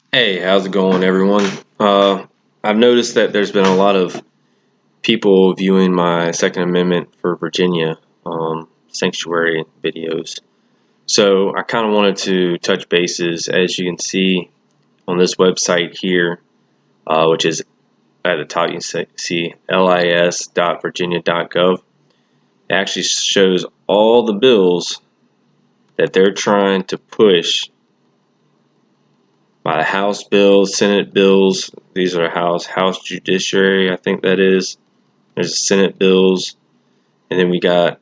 Hey, how's it going, everyone? I've noticed that there's been a lot of people viewing my Second Amendment for Virginia sanctuary videos. So I kind of wanted to touch bases. As you can see on this website here, which is at the top, you can see lis.virginia.gov. It actually shows all the bills that they're trying to push by the House bills, Senate bills. These are House Judiciary, I think that is. There's Senate bills, and then we got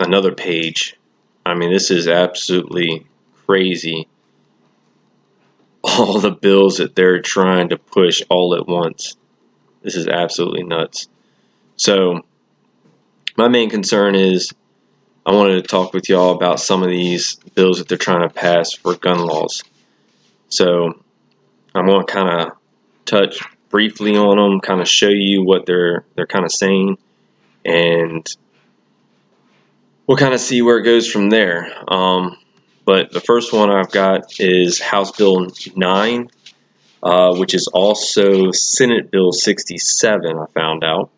another page. I mean, this is absolutely crazy. All the bills that they're trying to push all at once. This is absolutely nuts. So, my main concern is I wanted to talk with y'all about some of these bills that they're trying to pass for gun laws. So, I'm going to kind of touch briefly on them, kind of show you what they're kind of saying, and we'll kind of see where it goes from there. But the first one I've got is House Bill 9, which is also Senate Bill 67, I found out.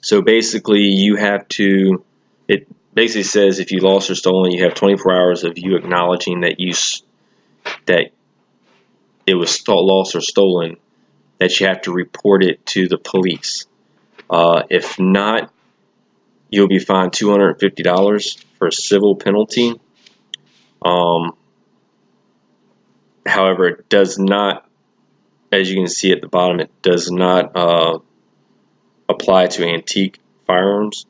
So basically, it basically says if you lost or stolen, you have 24 hours of you acknowledging that that it was lost or stolen, that you have to report it to the police. If not, you'll be fined $250 for a civil penalty. However, it does not, as you can see at the bottom, it does not apply to antique firearms.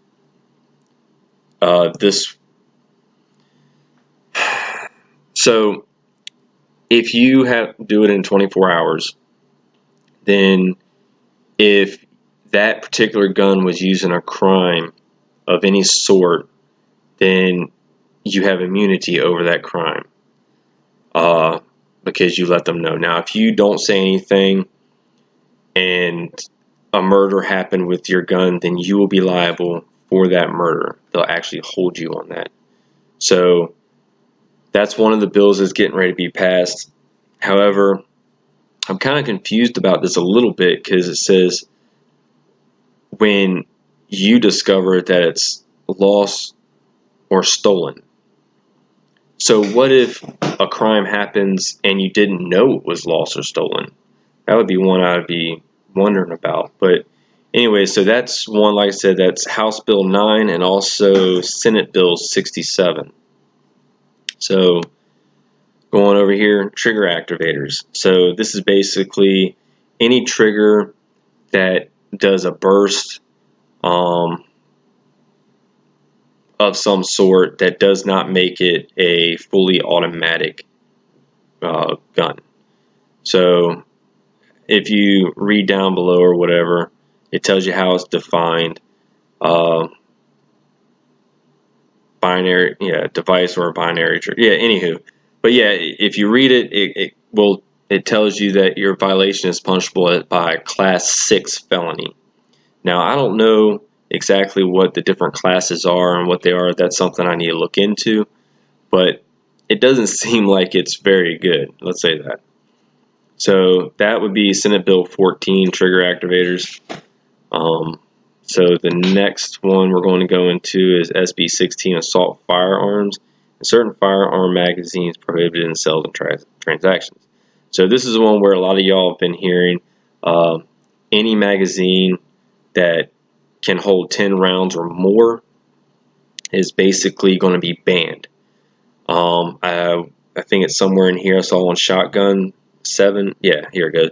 So if you do it in 24 hours, then if that particular gun was used in a crime of any sort, then you have immunity over that crime because you let them know. Now, if you don't say anything and a murder happened with your gun, then you will be liable for that murder. They'll actually hold you on that. So that's one of the bills that's getting ready to be passed. However, I'm kind of confused about this a little bit because it says when you discover that it's lost or stolen. So what if a crime happens and you didn't know it was lost or stolen? That would be one I'd be wondering about. But anyway, so that's one, like I said, that's House Bill 9 and also Senate Bill 67. So going over here, trigger activators. So this is basically any trigger that does a burst of some sort that does not make it a fully automatic gun. So if you read down below or whatever, it tells you how it's defined. Binary, device or a binary trigger. Yeah, anywho. But yeah, if you read it, it tells you that your violation is punishable by Class 6 felony. Now, I don't know exactly what the different classes are and what they are. That's something I need to look into. But it doesn't seem like it's very good. Let's say that. So that would be Senate Bill 14, trigger activators. So the next one we're going to go into is SB 16, assault firearms and certain firearm magazines prohibited in sales and transactions. So this is the one where a lot of y'all have been hearing any magazine that can hold 10 rounds or more is basically going to be banned. I think it's somewhere in here. I saw one shotgun 7. Yeah, here it goes.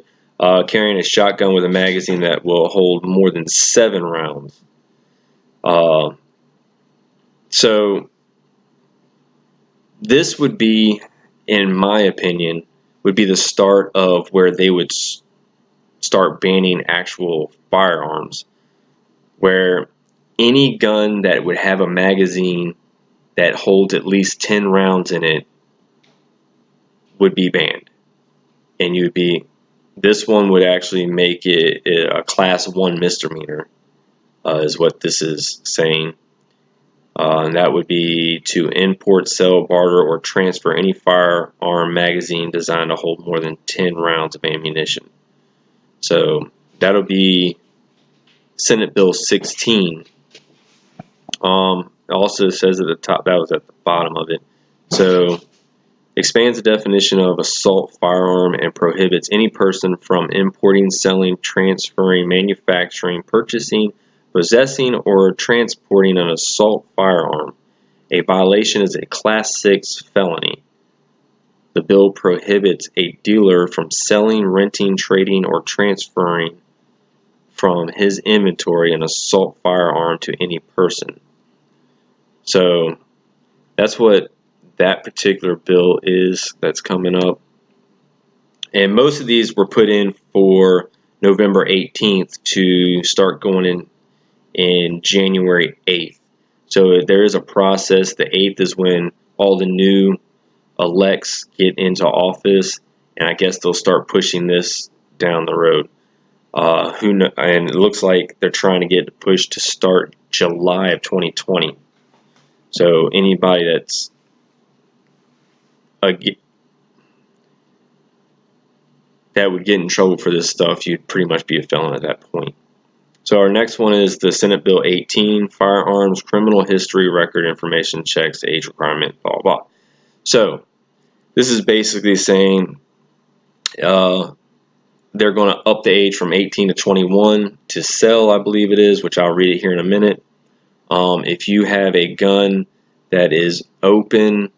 Carrying a shotgun with a magazine that will hold more than 7 rounds. So this would be, in my opinion, would be the start of where they would start banning actual firearms, where any gun that would have a magazine that holds at least 10 rounds in it would be banned. And this one would actually make it a class 1 misdemeanor, is what this is saying. And that would be to import, sell, barter, or transfer any firearm magazine designed to hold more than 10 rounds of ammunition. So that'll be Senate Bill 16. It also says at the top, that was at the bottom of it. So expands the definition of assault firearm and prohibits any person from importing, selling, transferring, manufacturing, purchasing, possessing, or transporting an assault firearm. A violation is a Class 6 felony. The bill prohibits a dealer from selling, renting, trading, or transferring from his inventory an assault firearm to any person. So that's what that particular bill is that's coming up. And most of these were put in for November 18th to start going in January 8th. So there is a process. The 8th is when all the new elects get into office, and I guess they'll start pushing this down the road. And it looks like they're trying to get it pushed to start July of 2020. So anybody that's that would get in trouble for this stuff, you'd pretty much be a felon at that point. So our next one is the Senate Bill 18, Firearms Criminal History Record Information Checks, Age Requirement, blah, blah. So this is basically saying they're going to up the age from 18 to 21 to sell, I believe it is, which I'll read it here in a minute. If you have a gun that is open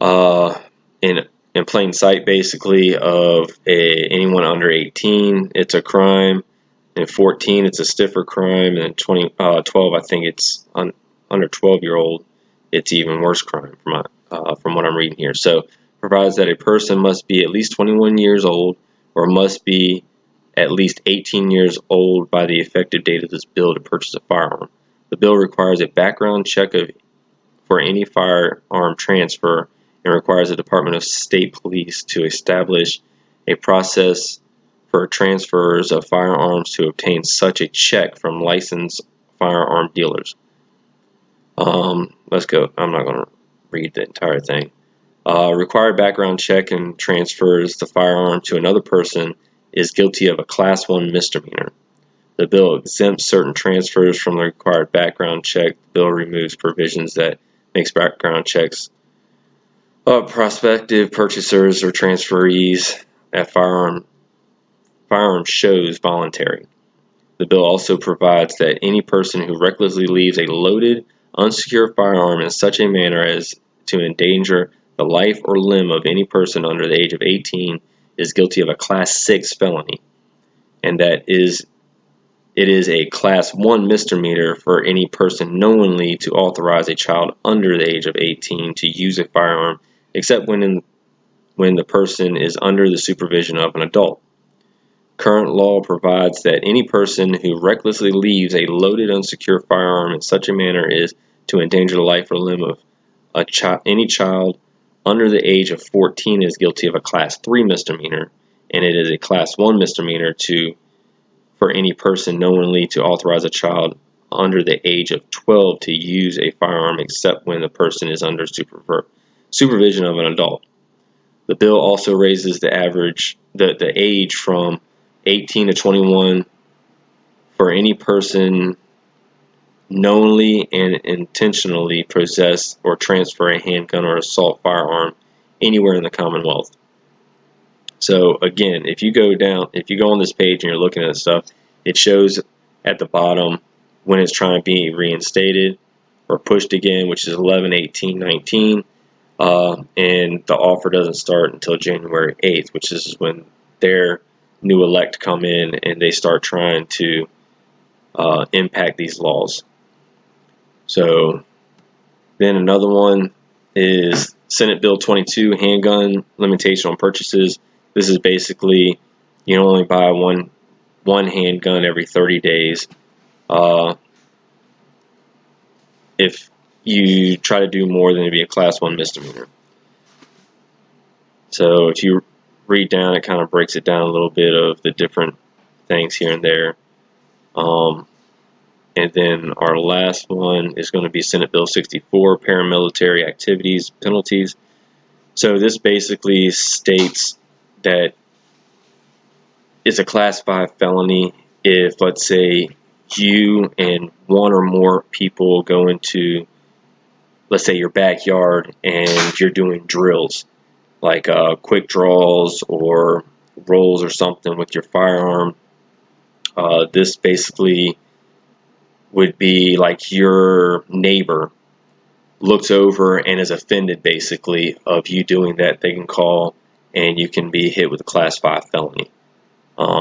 in plain sight, basically, of anyone under 18, it's a crime. And 14, it's a stiffer crime. And 12, I think it's under 12-year-old, it's even worse crime from what I'm reading here. So provides that a person must be at least 21 years old or must be at least 18 years old by the effective date of this bill to purchase a firearm. The bill requires a background check for any firearm transfer and requires the Department of State Police to establish a process for transfers of firearms to obtain such a check from licensed firearm dealers. Let's go. I'm not going to read the entire thing. Required background check and transfers the firearm to another person is guilty of a Class 1 misdemeanor. The bill exempts certain transfers from the required background check. The bill removes provisions that makes background checks of prospective purchasers or transferees at firearm shows voluntary. The bill also provides that any person who recklessly leaves a loaded, unsecured firearm in such a manner as to endanger the life or limb of any person under the age of 18 is guilty of a Class 6 felony, and that it is a Class 1 misdemeanor for any person knowingly to authorize a child under the age of 18 to use a firearm, except when the person is under the supervision of an adult. Current law provides that any person who recklessly leaves a loaded, unsecured firearm in such a manner is to endanger the life or limb of any child under the age of 14 is guilty of a Class 3 misdemeanor, and it is a Class 1 misdemeanor for any person knowingly to authorize a child under the age of 12 to use a firearm except when the person is under supervision of an adult. The bill also raises the age from 18 to 21 for any person knowingly and intentionally possess or transfer a handgun or assault firearm anywhere in the Commonwealth. So again, if you go on this page and you're looking at stuff, it shows at the bottom when it's trying to be reinstated or pushed again, which is 11/18/19, and the offer doesn't start until January 8th, which is when their new elect come in and they start trying to impact these laws. So then another one is Senate Bill 22, handgun limitation on purchases. This is basically you can only buy one handgun every 30 days. If you try to do more, then it'd be a Class 1 misdemeanor. So if you read down, it kind of breaks it down a little bit of the different things here and there. And then our last one is going to be Senate Bill 64, paramilitary activities penalties. So this basically states that it's a class 5 felony if, let's say, you and one or more people go into, let's say, your backyard and you're doing drills, like quick draws or rolls or something with your firearm. This basically would be like your neighbor looks over and is offended basically of you doing that. They can call and you can be hit with a class 5 felony,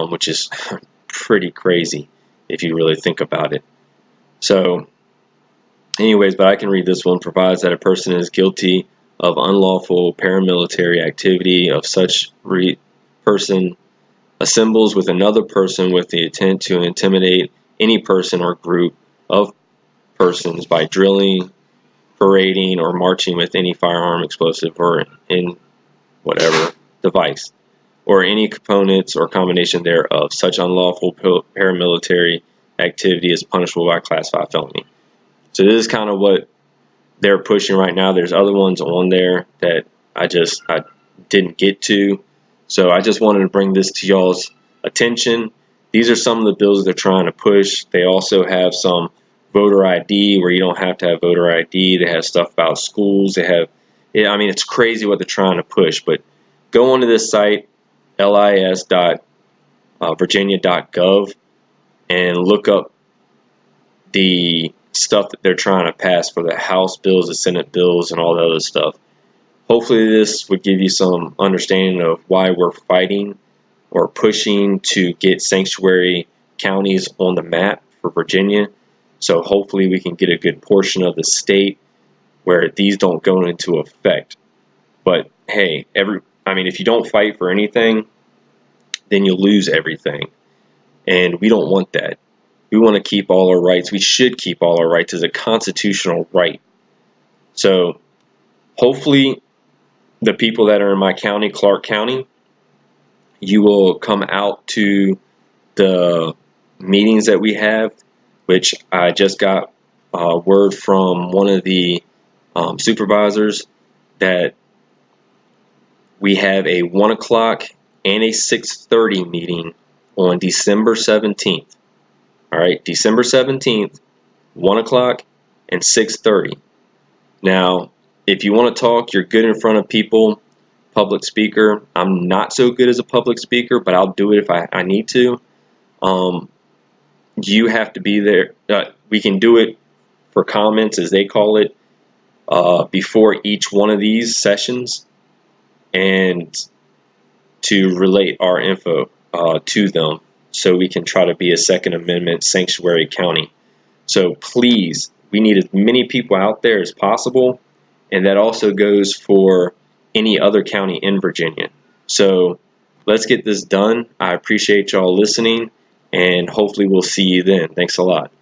which is pretty crazy if you really think about it. So anyways, but I can read this one. Provides that a person is guilty of unlawful paramilitary activity of such person assembles with another person with the intent to intimidate any person or group of persons by drilling, parading, or marching with any firearm, explosive, or in whatever device, or any components or combination thereof. Such unlawful paramilitary activity is punishable by Class 5 felony. So this is kind of what they're pushing right now. There's other ones on there that I didn't get to. So I just wanted to bring this to y'all's attention. These are some of the bills they're trying to push. They also have some voter ID where you don't have to have voter ID. They have stuff about schools. They have, I mean, it's crazy what they're trying to push. But go onto this site, lis.virginia.gov, and look up the stuff that they're trying to pass for the House bills, the Senate bills, and all the other stuff. Hopefully this would give you some understanding of why we're fighting or pushing to get sanctuary counties on the map for Virginia. So hopefully we can get a good portion of the state where these don't go into effect. But hey, if you don't fight for anything, then you'll lose everything. And we don't want that. We want to keep all our rights. We should keep all our rights as a constitutional right. So hopefully the people that are in my county, Clarke County, you will come out to the meetings that we have, which I just got word from one of the supervisors that we have a 1 o'clock and a 6:30 meeting on December 17th. All right, December 17th, 1 o'clock and 6:30. Now, if you want to talk, you're good in front of people, public speaker. I'm not so good as a public speaker, but I'll do it if I need to. You have to be there. We can do it for comments, as they call it, before each one of these sessions, and to relate our info to them so we can try to be a Second Amendment sanctuary county. So please, we need as many people out there as possible, and that also goes for any other county in Virginia. So let's get this done. I appreciate y'all listening, and hopefully we'll see you then. Thanks a lot.